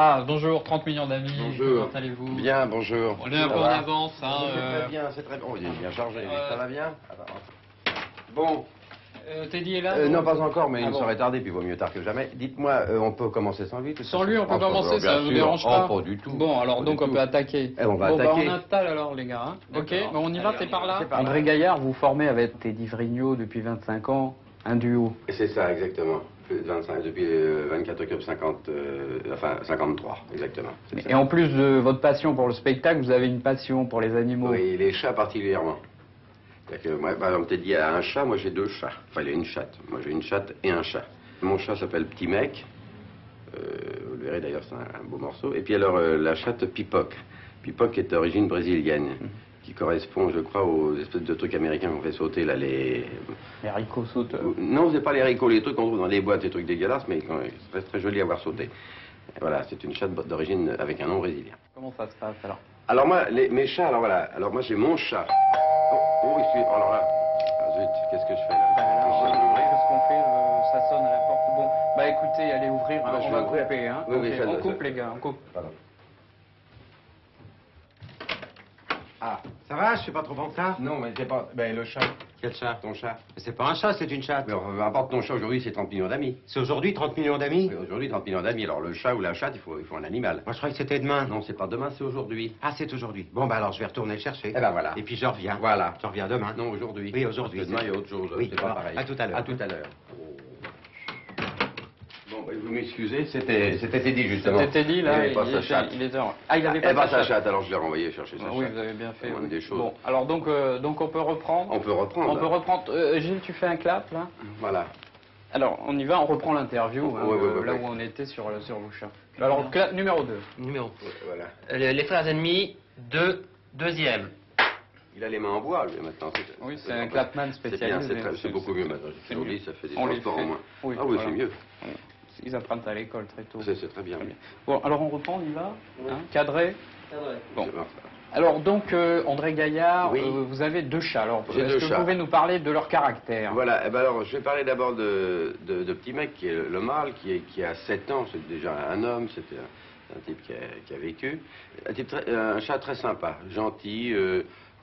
Ah, bonjour, 30 millions d'amis. Bonjour. Comment allez-vous? Bien, bonjour. On est un peu en avance. Hein, C'est très bien, c'est très bien. Oh, il est bien chargé. Ça va bien? Bon. Teddy est là? Non, pas encore, mais il bon. serait tardé, puis vaut mieux tard que jamais. Dites-moi, on peut commencer sans lui? Sans lui, on peut commencer, ça ne vous dérange pas? Pas du tout. Bon, alors Pas donc du on tout. peut attaquer. On va bon, attaquer. Bah, on installe alors les gars. Hein. Ok, bah, on y va, c'est par là. André Gaillard, vous formez avec Teddy Vrignot depuis 25 ans un duo. C'est ça, exactement. 25, depuis 24 octobre 53, exactement. Et en plus de votre passion pour le spectacle, vous avez une passion pour les animaux. Oui, les chats particulièrement. C'est-à-dire que moi, par exemple, Teddy a un chat, moi j'ai deux chats. Enfin, il a une chatte. Moi j'ai une chatte et un chat. Mon chat s'appelle Petit Mec. Vous le verrez d'ailleurs, c'est un beau morceau. Et puis alors, la chatte Pipoc. Pipoc est d'origine brésilienne, qui correspond, je crois, aux espèces de trucs américains qu'on fait sauter, là, les haricots sauteurs. Non, c'est pas les haricots, les trucs qu'on trouve dans les boîtes, ces trucs dégueulasses, mais c'est très, très joli à voir sauter. Et voilà, c'est une chatte d'origine avec un nom brésilien. Comment ça se passe alors? Alors moi, mes chats, alors voilà, alors moi j'ai mon chat. Alors là, zut, qu'est-ce que je fais là? Qu'est-ce qu'on fait? Ça sonne à la porte. Bon, bah écoutez, allez ouvrir, hein, Bah, on va couper. Hein. Oui, oui, Ok, on coupe les gars, on coupe. Pardon. Ah, ça va, je suis pas trop en retard? Non, mais c'est pas... Ben, le chat. Quel chat? Ton chat. Mais c'est pas un chat, c'est une chatte. Mais importe ton chat, aujourd'hui, c'est 30 millions d'amis. C'est aujourd'hui 30 millions d'amis? Oui, aujourd'hui, 30 millions d'amis. Alors, le chat ou la chatte, il faut un animal. Moi, je croyais que c'était demain. Non, c'est pas demain, c'est aujourd'hui. Ah, c'est aujourd'hui. Bon, bah alors, je vais retourner le chercher. Eh ben, voilà. Et puis, je reviens. Voilà. Je reviens demain. Non, aujourd'hui. Oui, aujourd'hui. Parce que demain, il y a autre chose. Oui, c'est pas alors, pareil. à tout à l'heure. À tout à l'heure. Bon, ben, vous m'excusez, c'était Teddy, justement. C'était Teddy, là, Il avait pas sa chatte. il est dehors. Ah, il avait Eh ben, pas sa chatte, alors je l'ai renvoyé chercher sa Ah, chatte. oui, vous avez bien fait. On Oui. des choses. Bon, alors donc on peut reprendre. On peut reprendre. On peut reprendre. Gilles, tu fais un clap, là? Voilà. Alors, on y va, on reprend l'interview, hein, Oui, là oui. où on était sur vos chats. Alors, clap numéro 2. Numéro. Voilà. Les frères ennemis, deuxième. Il a les mains en bois, lui, maintenant. Oui, c'est un clapman spécialisé. C'est beaucoup mieux maintenant. C'est mieux. joli, ça fait des On les transports fait. en moins. Oui, Ah oui, voilà. c'est mieux. Ils apprennent à l'école très tôt. C'est très bien. Bon, alors on reprend, on y va, hein, cadré. Bon. C'est bon. Alors donc, André Gaillard, Oui. vous avez deux chats. Alors, J'ai est-ce deux que chats. vous pouvez nous parler de leur caractère? Voilà, eh ben alors je vais parler d'abord de Petit Mec, qui est le mâle, qui a 7 ans, c'est déjà un homme, c'était un type qui a vécu. Un chat très sympa, gentil,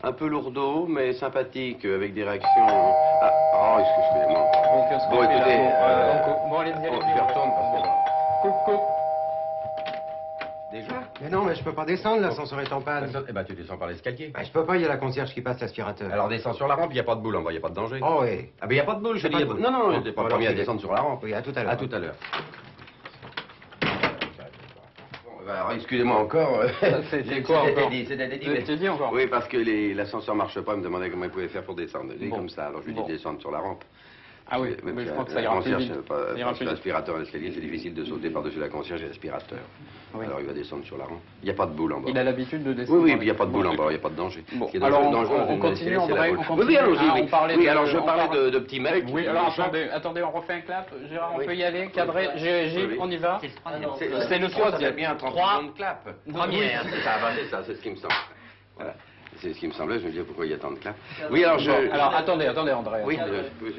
un peu lourdeau, mais sympathique, avec des réactions... Ah, oh, excusez-moi. Bon, qu'est-ce qu'on Bon, fait, là? écoutez, on coupe. Bon, allez-y, je allez-y. retourne parce que... Coupe. Déjà? Mais non, mais je peux pas descendre, l'ascenseur est en panne. Eh ben tu descends par l'escalier. Bah, je peux pas, il y a la concierge qui passe l'aspirateur. Alors descends sur la rampe, il n'y a pas de boule en bas, il n'y a pas de danger. Oh oui. Ah ben il n'y a pas de boule, je Y a dis. pas de boule. Non, non, Bon, j'étais pas le alors, premier à j'y vais. descendre sur la rampe. Oui, à tout à l'heure. À tout à l'heure. Bon, ben, alors, excusez-moi encore. C'est quoi encore? C'était Teddy. C'était dit encore? Oui, parce que l'ascenseur ne marche pas, il me demandait comment il pouvait faire pour descendre. Il est Bon. comme ça, alors je lui dis Bon. de descendre sur la rampe. Ah oui, mais je crois que ça ira plus vite. Ça ira Parce plus que vite. l'aspirateur et l'escalier, c'est difficile de sauter par-dessus la concierge et l'aspirateur. Oui. Alors il va descendre sur la rampe. Il n'y a pas de boule en bas. Il a l'habitude de Oui, descendre. oui, puis il n'y a pas de boule Bon, en bas, il n'y a pas de danger. Bon, Ce qui est alors dangereux dans on une continue, escalier, c'est la André, boule. on continue. Oui, oui, allons-y, Ah, oui. on parlait Oui, de- alors je on parlais parle- de Petit Mec. Oui, alors attendez, on refait un clap. Gérard, on Oui. peut y aller, cadré. Gilles, Oui. on y va. C'est le troisième. C'est le Ça troisième. fait bien 30 Trois. secondes de clap. Première. Oui, c'est ça, bah, c'est ça, c'est ce qui me semble. Voilà. C'est ce qui me semblait, je me disais pourquoi il y a tant de claps. Oui, alors je... Bon, alors attendez, André. Oui,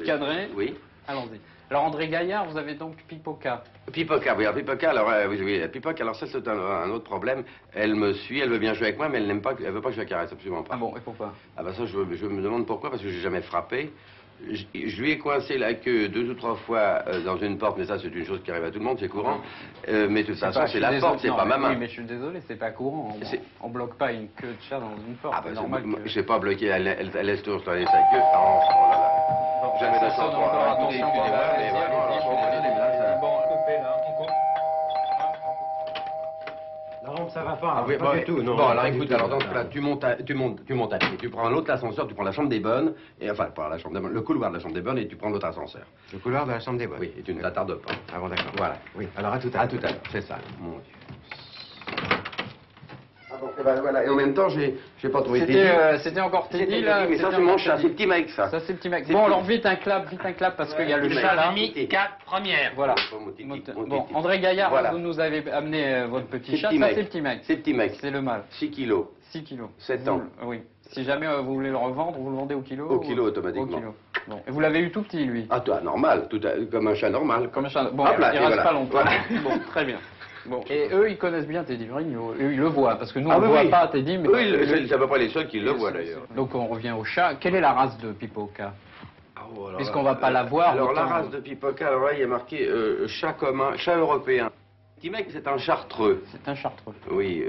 Cadré. Oui. Allons-y. Alors André Gaillard, vous avez donc Pipoca. Pipoca, oui, alors Pipoca, alors oui, Pipoca, alors ça c'est un autre problème. Elle me suit, elle veut bien jouer avec moi, mais elle n'aime pas, elle veut pas que je la caresse, absolument pas. Ah bon, et pourquoi? Ah bah ça, je me demande pourquoi, parce que j'ai jamais frappé. Je lui ai coincé la queue 2 ou 3 fois dans une porte, mais ça c'est une chose qui arrive à tout le monde, c'est courant. Mais de toute façon, c'est la porte, c'est pas ma main. Oui, mais je suis désolé, c'est pas courant. On bloque pas une queue de chat dans une porte. Ah bah c'est normal que... je sais pas bloqué, elle laisse toujours tourner sa queue. Oh là là. Bon, Jamais ça de sonne sang. encore, Écoutez, attention. excusez-moi, Allez-y, mais vraiment, allez-y, alors, allez-y. là, Bon, coupez là, on coupe. La rampe, ça va pas. Ah oui, pas bon, du tout, non. Bon, alors pas du écoute, tout. alors dans ce cas, tu montes à pied. Tu prends un autre ascenseur, tu prends la chambre des bonnes, et enfin, pas la chambre des bonnes, le couloir de la chambre des bonnes, et tu prends l'autre ascenseur. Le couloir de la chambre des boîtes. Oui, et tu ne t'attardes pas. Ah bon, d'accord. Voilà. Oui, alors à tout à À l'heure. tout à l'heure, c'est ça. Mon Dieu. Ah bon, et ben, voilà. Et en même temps, j'ai pas trouvé C'était encore Teddy, là. mais ça c'était c'est mon encore chat, Teddy. c'est Petit Mec, ça. Ça, c'est le petit mec. C'est Bon, petit. alors vite un clap, parce qu'il y a le chat, là. Ennemis, 4 première. Voilà. Mon titi, mon Bon, titi. André Gaillard, Voilà. vous nous avez amené votre petit C'est chat. Petit Ça, Mec. c'est le petit mec. C'est Petit Mec. C'est le mâle. 6 kilos. 6 kilos. 7 ans. Oui. Si jamais vous voulez le revendre, vous le vendez au kilo? Au kilo, automatiquement. Au kilo. Bon. Et vous l'avez eu tout petit, lui? Ah, toi, normal, comme un chat normal. Comme un chat. Bon, Hop là, il et reste voilà. pas longtemps. Voilà. Bon, très bien. Bon, et eux, ils connaissent bien Teddy Vrigno. Eux, ils le voient, parce que nous, Ah on ne oui, voit oui. pas Teddy, mais... C'est à peu près les seuls qui le voient d'ailleurs. Donc on revient au chat. Quelle est la race de Pipoca? Oh, alors, Puisqu'on va pas la voir, Alors la autant- race de Pipoca, alors là il y a marqué chat commun, chat européen. Petit mec, c'est un chartreux. C'est un chartreux. Oui,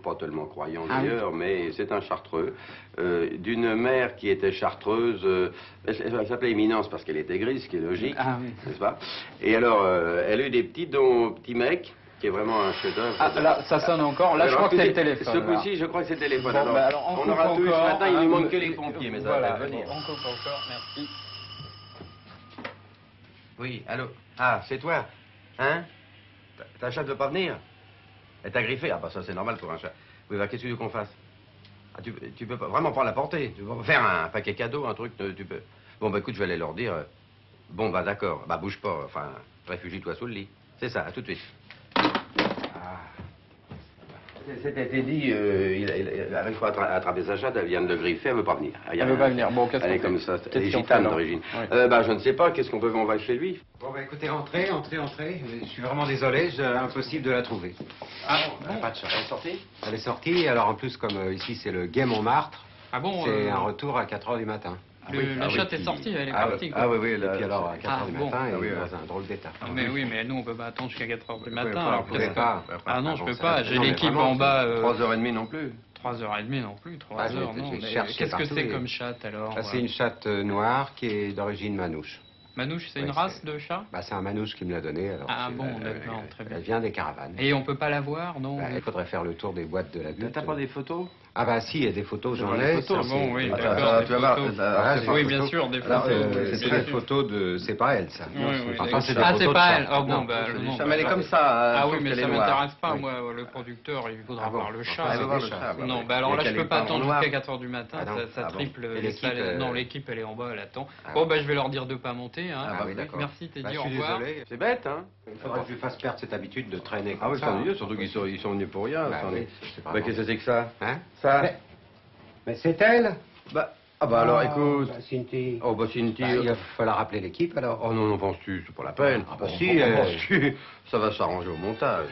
pas tellement croyant Ah oui. d'ailleurs, mais c'est un chartreux. D'une mère qui était chartreuse, elle s'appelait Éminence parce qu'elle était grise, ce qui est logique, Ah oui. n'est-ce pas? Et alors, elle a eu des petits dont Petit Mec, qui est vraiment un chef-d'œuvre. Ah, là, ça sonne encore. Là, je crois que c'est le téléphone. Ce là. coup-ci, je crois que c'est le téléphone. Bon, bah, alors, on aura tout eu ce encore, matin, il hein, ne manque que les pompiers, mais ça voilà, va venir. on coupe encore, merci. Oui, allô? Ah, c'est toi? Hein? Ta chatte veut pas venir? Elle t'a griffé? Ah bah ça c'est normal pour un chat. Oui, bah qu'est-ce que tu veux qu'on fasse? Ah, tu peux pas, vraiment pas la porter. Tu peux pas faire un paquet cadeau, un truc, tu peux... Bon bah écoute, je vais aller leur dire. Bon bah d'accord, bah bouge pas, enfin, réfugie-toi sous le lit. C'est ça, à tout de suite. C'était dit, il arrive pas à attraper sa chatte, elle vient de le griffer, elle veut pas venir. Elle veut pas venir. Bon, qu'est-ce Elle est qu'on comme fait? ça, elle est Qu'est-ce qu'on fait, gitane alors? d'origine. Oui. Bah je ne sais pas, qu'est-ce qu'on peut, on va chez lui. Bon, bah écoutez, entrez. Je suis vraiment désolé, impossible de la trouver. Ah, Elle a pas de chat, elle est sortie? Elle est sortie, alors en plus, comme ici c'est le Guet Montmartre, Ah bon c'est un retour à 4 h du matin. Le chat est sorti, elle est partie. quoi. Ah oui, oui, Et puis alors, à 4 h du bon. matin, Ah oui, il est ouais. dans un drôle d'état. Mais oui, mais nous, on peut pas attendre jusqu'à 4h du pouvez matin. pas, alors vous pouvez qu'est-ce que- pas. Ah non, je bon, peux ça pas. reste- J'ai non, mais l'équipe vraiment, en bas. 3h30 non plus. 3h30 non plus, 3 Ah, heures, j'ai non. mais cherché Qu'est-ce que partout c'est et- comme chatte alors? Ah, c'est une chatte noire qui est d'origine manouche. Manouche, c'est Ouais, une race c'est- de chat? Bah, c'est un manouche qui me l'a donné. Alors Ah c'est- bon, d'accord, très bien. Elle vient des caravanes. Et on peut pas la voir, non? Bah, il faudrait faire le tour des boîtes de la butte. T'as pas des photos? Ah bah si, il y a des photos, j'en vois ai. les photos, ça, bon, c'est- oui, Attends, d'accord, attends, des tu vas voir, photos. Ah, c'est pas Oui, photo. bien sûr, des Alors, photos. c'est bien des sûr. photos de... C'est pas elle, ça. Oui, oui, Enfin, c'est des ah, photos c'est de pas chat. elle. Oh bon, Non, bah, c'est des non, chats, bah, mais elle est comme ça. Ah sauf oui, mais qu'elle ça est noire. m'intéresse pas, Oui. moi, le producteur, il voudra Ah bon. voir le chat. Ah, il veut voir le déjà. chat, bah, Non, ouais. bah alors Et là, je qu'elle peux est pas pas en attendre noir. jusqu'à 4h du matin, Ah non. ça Ah bon. triple Et les l'équipe, salles. Non, l'équipe, elle est en bas, elle attend. Ah Bon, bon. bah je vais leur dire de pas monter. Hein. Ah oui, d'accord. Merci, Bah, Teddy, je au suis revoir. désolé. C'est bête, hein? Il faudrait que je lui fasse perdre cette habitude de traîner Ah comme oui, ça. c'est ennuyeux, surtout qu'ils sont venus pour rien. Bah attendez. oui, c'est Bah vraiment- qu'est-ce que c'est que ça? Hein? Ça? Mais c'est elle. Bah, ah bah alors écoute. Bah, Cynthia. Oh bah Cynthia. Bah, il va falloir rappeler l'équipe alors. Oh non, non, penses-tu, c'est pas la peine. Ah bah bon, si, comment penses-tu? Ça va s'arranger au montage.